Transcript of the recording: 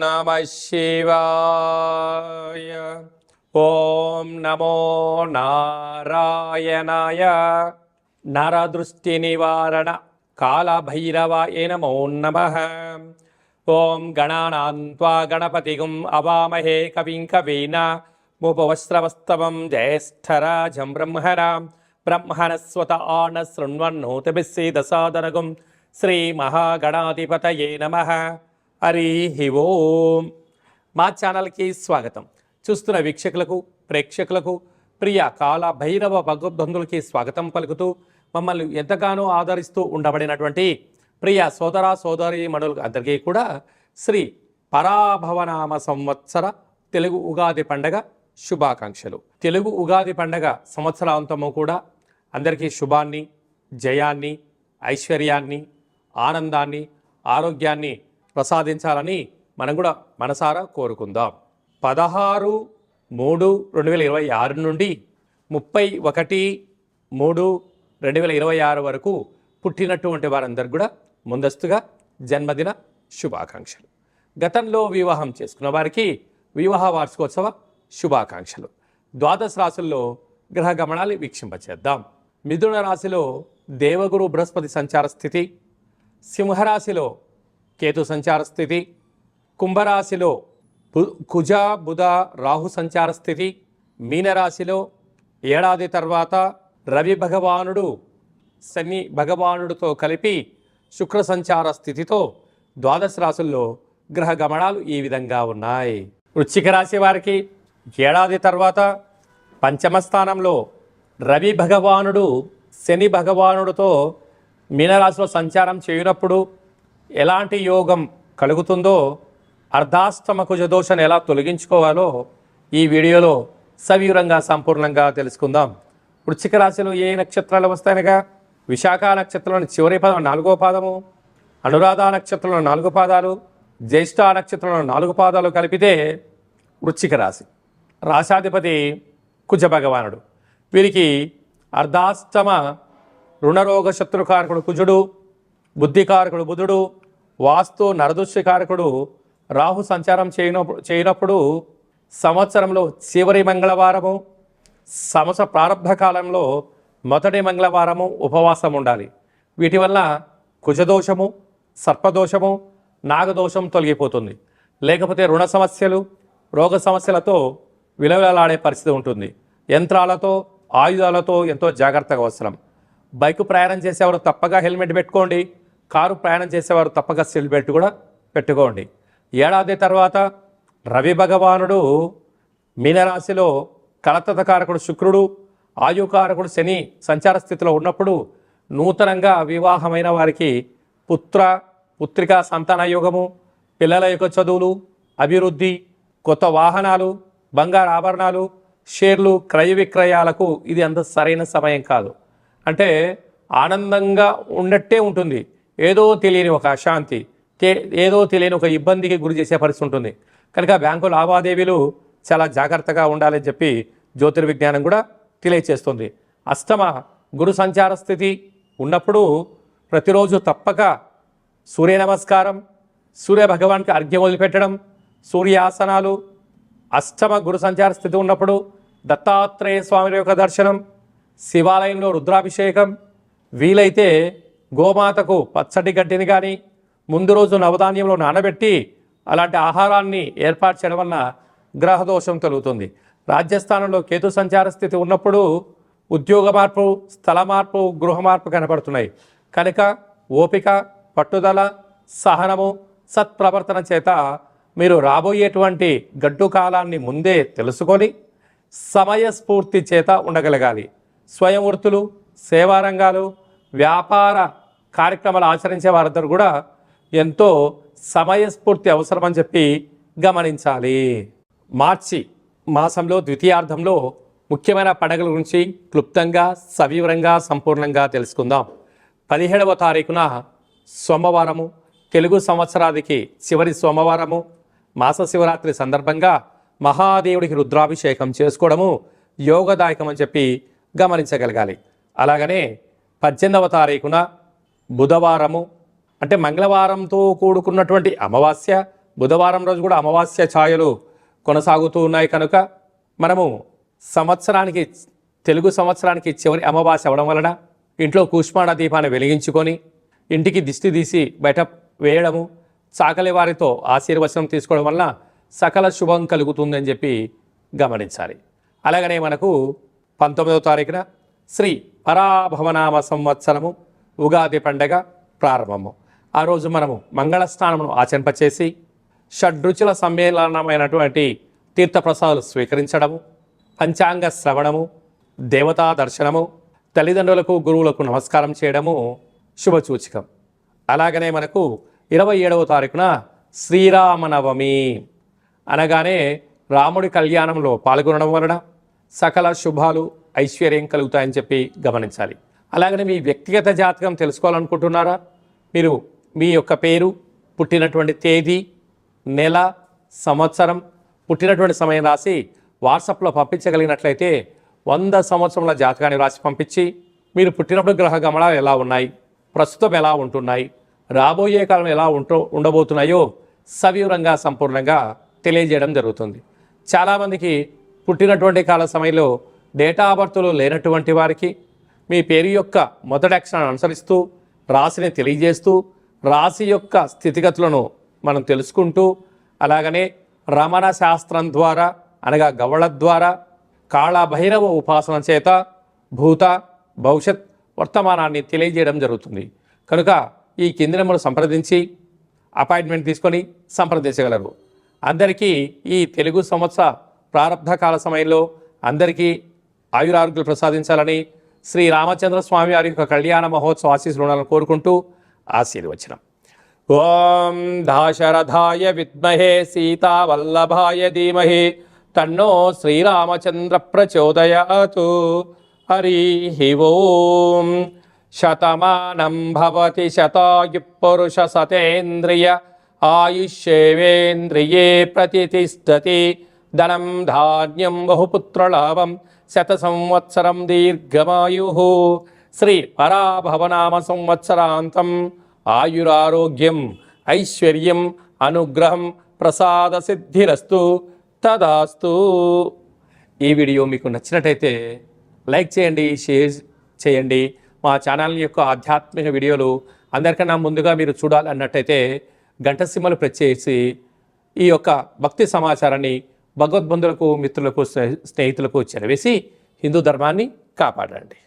నమ శివాయ. ఓం నమో నారాయణాయ. నరదృష్టి నివారణ కాళభైరవాయ నమో నమః. ఓం గణానాం త్వా గణపతిగుం అవామహే కవిం కవీనాముపవస్రవస్తవం జ్యేష్ఠరాజం బ్రహ్మణస్వత ఆన శృణ్వన్నోతిభిస్సేదసాదనగుం శ్రీ మహాగణాధిపతయే నమః. హరి ఓం. మా ఛానల్కి స్వాగతం. చూస్తున్న వీక్షకులకు ప్రేక్షకులకు ప్రియ కాల భైరవ భగవద్బంధులకి స్వాగతం పలుకుతూ మమ్మల్ని ఎంతగానో ఆదరిస్తూ ఉండబడినటువంటి ప్రియ సోదర సోదరి మనులకు అందరికీ కూడా శ్రీ పరాభవనామ సంవత్సర తెలుగు ఉగాది పండగ శుభాకాంక్షలు. తెలుగు ఉగాది పండగ సంవత్సరాంతము కూడా అందరికీ శుభాన్ని, జయాన్ని, ఐశ్వర్యాన్ని, ఆనందాన్ని, ఆరోగ్యాన్ని ప్రసాదించాలని మనం కూడా మనసారా కోరుకుందాం. 16/3/2026 నుండి 31/3/2026 వరకు పుట్టినటువంటి వారందరూ కూడా ముందస్తుగా జన్మదిన శుభాకాంక్షలు. గతంలో వివాహం చేసుకున్న వారికి వివాహ వార్షికోత్సవ శుభాకాంక్షలు. ద్వాదశ రాశుల్లో గ్రహ గమనాలు వీక్షింపచేద్దాం. మిథున రాశిలో దేవగురు బృహస్పతి సంచార స్థితి, సింహరాశిలో కేతు సంచార స్థితి, కుంభరాశిలో కుజ బుధ రాహు సంచార స్థితి, మీనరాశిలో ఏడాది తర్వాత రవి భగవానుడు శని భగవానుడితో కలిపి శుక్ర సంచార స్థితితో ద్వాదశ రాశుల్లో గ్రహ గమనాలు ఈ విధంగా ఉన్నాయి. వృశ్చిక రాశి వారికి ఏడాది తర్వాత పంచమ స్థానంలో రవి భగవానుడు శని భగవానుడితో మీనరాశిలో సంచారం చేయనప్పుడు ఎలాంటి యోగం కలుగుతుందో, అర్ధాష్టమ కుజదోషాన్ని ఎలా తొలగించుకోవాలో ఈ వీడియోలో సవివరంగా సంపూర్ణంగా తెలుసుకుందాం. వృశ్చిక రాశిలో ఏ నక్షత్రాలు వస్తాయనగా విశాఖ నక్షత్రంలోని చివరి పదం 4వ పాదము, అనురాధ నక్షత్రంలో 4 పాదాలు, జ్యేష్ఠ నక్షత్రంలో 4 పాదాలు కలిపితే వృశ్చిక రాశి. రాశాధిపతి కుజ భగవానుడు. వీరికి అర్ధాష్టమ రుణరోగ శత్రుకారకుడు కుజుడు, బుద్ధికారకుడు బుధుడు, వాస్తు నరదృష్టికారకుడు రాహు సంచారం చేయనప్పుడు సంవత్సరంలో చివరి మంగళవారము, సంవత్సర ప్రారంభ కాలంలో మొదటి మంగళవారము ఉపవాసం ఉండాలి. వీటి వల్ల కుజదోషము, సర్పదోషము, నాగదోషం తొలగిపోతుంది. లేకపోతే రుణ సమస్యలు, రోగ సమస్యలతో విలవిలలాడే పరిస్థితి ఉంటుంది. యంత్రాలతో, ఆయుధాలతో ఎంతో జాగ్రత్తగా అవసరం. బైక్ ప్రయాణం చేసేవారు తప్పగా హెల్మెట్ పెట్టుకోండి. కారు ప్రయాణం చేసేవారు తప్పగా సీట్ బెల్ట్ కూడా పెట్టుకోండి. ఏడాది తర్వాత రవి భగవానుడు మీనరాశిలో కలతకారకుడు శుక్రుడు, ఆయుకారకుడు శని సంచార స్థితిలో ఉన్నప్పుడు నూతనంగా వివాహమైన వారికి పుత్రికా సంతాన యోగము, పిల్లల యొక్క చదువులు, అభివృద్ధి, కొత్త వాహనాలు, బంగారు ఆభరణాలు, షేర్లు క్రయ విక్రయాలకు ఇది అంత సరైన సమయం కాదు. అంటే ఆనందంగా ఉన్నట్టే ఉంటుంది, ఏదో తెలియని ఒక అశాంతి, ఏదో తెలియని ఒక ఇబ్బందికి గురి చేసే పరిస్థితి ఉంటుంది. కనుక బ్యాంకు లావాదేవీలు చాలా జాగ్రత్తగా ఉండాలని చెప్పి జ్యోతిర్విజ్ఞానం కూడా తెలియచేస్తుంది. అష్టమ గురు సంచార స్థితి ఉన్నప్పుడు ప్రతిరోజు తప్పక సూర్య నమస్కారం, సూర్య భగవాన్కి అర్ఘ్యం వదిలిపెట్టడం, సూర్యాసనాలు, అష్టమ గురు సంచార స్థితి ఉన్నప్పుడు దత్తాత్రేయ స్వామి యొక్క దర్శనం, శివాలయంలో రుద్రాభిషేకం, వీలైతే గోమాతకు పచ్చటి గడ్డిని కానీ ముందు రోజు నవధాన్యంలో నానబెట్టి అలాంటి ఆహారాన్ని ఏర్పాటు చేయడం వలన గ్రహదోషం తొలుగుతుంది. రాజ్యస్థానంలో కేతు సంచార స్థితి ఉన్నప్పుడు ఉద్యోగ మార్పు, స్థల మార్పు, గృహ మార్పు కనపడుతున్నాయి. కనుక ఓపిక, పట్టుదల, సహనము, సత్ప్రవర్తన చేత మీరు రాబోయేటువంటి గడ్డు కాలాన్ని ముందే తెలుసుకొని సమయస్ఫూర్తి చేత ఉండగలగాలి. స్వయం వృత్తులు, సేవారంగాలు, వ్యాపార కార్యక్రమాలు ఆచరించే వారందరూ కూడా ఎంతో సమయస్ఫూర్తి అవసరమని చెప్పి గమనించాలి. మార్చి మాసంలో ద్వితీయార్థంలో ముఖ్యమైన పండుగల గురించి క్లుప్తంగా సవివరంగా సంపూర్ణంగా తెలుసుకుందాం. 17వ తారీఖున సోమవారము, తెలుగు సంవత్సరాదికి చివరి సోమవారము, మాస శివరాత్రి సందర్భంగా మహాదేవుడికి రుద్రాభిషేకం చేసుకోవడము యోగదాయకం అని చెప్పి గమనించగలగాలి. అలాగనే 18వ తారీఖున బుధవారము అంటే మంగళవారంతో కూడుకున్నటువంటి అమావాస్య బుధవారం రోజు కూడా అమావాస్య ఛాయలు కొనసాగుతూ ఉన్నాయి కనుక మనము సంవత్సరానికి తెలుగు సంవత్సరానికి చివరి అమావాస్య అవ్వడం వలన ఇంట్లో కూష్మాండ దీపాన్ని వెలిగించుకొని ఇంటికి దిష్టి తీసి బయట వేయడము, చాకలి వారితో ఆశీర్వచనం తీసుకోవడం వలన సకల శుభం కలుగుతుందని చెప్పి గమనించాలి. అలాగనే మనకు 19వ తారీఖున శ్రీ పరాభవనామ సంవత్సరము ఉగాది పండగ ప్రారంభము. ఆ రోజు మనము మంగళ స్నానమును ఆచరింపచేసి షడ్రుచుల సమ్మేళనమైనటువంటి తీర్థప్రసాదాలు స్వీకరించడము, పంచాంగ శ్రవణము, దేవతా దర్శనము, తల్లిదండ్రులకు గురువులకు నమస్కారం చేయడము శుభసూచకం. అలాగనే మనకు 27వ తారీఖున శ్రీరామనవమి అనగానే రాముడి కళ్యాణంలో పాల్గొనడం వలన సకల శుభాలు ఐశ్వర్యం కలుగుతాయని చెప్పి గమనించాలి. అలాగనే మీ వ్యక్తిగత జాతకం తెలుసుకోవాలనుకుంటున్నారా? మీరు మీ యొక్క పేరు, పుట్టినటువంటి తేదీ, నెల, సంవత్సరం, పుట్టినటువంటి సమయం రాసి వాట్సాప్లో పంపించగలిగినట్లయితే 100 సంవత్సరముల జాతకాన్ని రాసి పంపించి మీరు పుట్టినప్పుడు గ్రహ గమనాలు ఎలా ఉన్నాయి, ప్రస్తుతం ఎలా ఉంటున్నాయి, రాబోయే కాలం ఎలా ఉండబోతున్నాయో సవివరంగా సంపూర్ణంగా తెలియజేయడం జరుగుతుంది. చాలామందికి పుట్టినటువంటి కాల సమయంలో డేటా ఆఫ్ బర్త్లు లేనటువంటి వారికి మీ పేరు యొక్క మొదటి అక్షరాన్ని అనుసరిస్తూ రాశిని తెలియజేస్తూ రాశి యొక్క స్థితిగతులను మనం తెలుసుకుంటూ, అలాగనే రమణ శాస్త్రం ద్వారా అనగా గవళ ద్వారా కాళభైరవ ఉపాసన చేత భూత భవిష్యత్ వర్తమానాన్ని తెలియజేయడం జరుగుతుంది. కనుక ఈ కింది నెంబర్ సంప్రదించి అపాయింట్మెంట్ తీసుకొని సంప్రదించగలరు. అందరికీ ఈ తెలుగు సంవత్సర ప్రారంభ కాల సమయంలో అందరికీ ఆయురారోగ్యాలు ప్రసాదించాలని శ్రీ రామచంద్ర స్వామి వారి యొక్క కళ్యాణ మహోత్సవ ఆశీస్సులను కోరుకుంటూ ఆశీర్వచనం. ఓం దాశరథాయ విద్మహే సీతావల్లభాయ ధీమహి తన్నో శ్రీరామచంద్ర ప్రచోదయాతు. హరి ఓం. శతమానం భవతి శతాయు పురుష సతేంద్రియ ఆయుష్యేవేంద్రియే ప్రతిష్టతి. ధనం ధాన్యం బహుపుత్రలాభం శత సంవత్సరం దీర్ఘమాయు. శ్రీ పరాభవనామ సంవత్సరాంతం ఆయురారోగ్యం ఐశ్వర్యం అనుగ్రహం ప్రసాద సిద్ధిరస్తు తదాస్తు. ఈ వీడియో మీకు నచ్చినట్టయితే లైక్ చేయండి, షేర్ చేయండి. మా ఛానల్ యొక్క ఆధ్యాత్మిక వీడియోలు అందరికన్నా ముందుగా మీరు చూడాలన్నట్టయితే గంట సింబల్ ప్రెస్ చేసి ఈ యొక్క భక్తి సమాచారాన్ని భగవద్బంధులకు, మిత్రులకు, స్నేహితులకు చేరవేసి హిందూ ధర్మాన్ని కాపాడండి.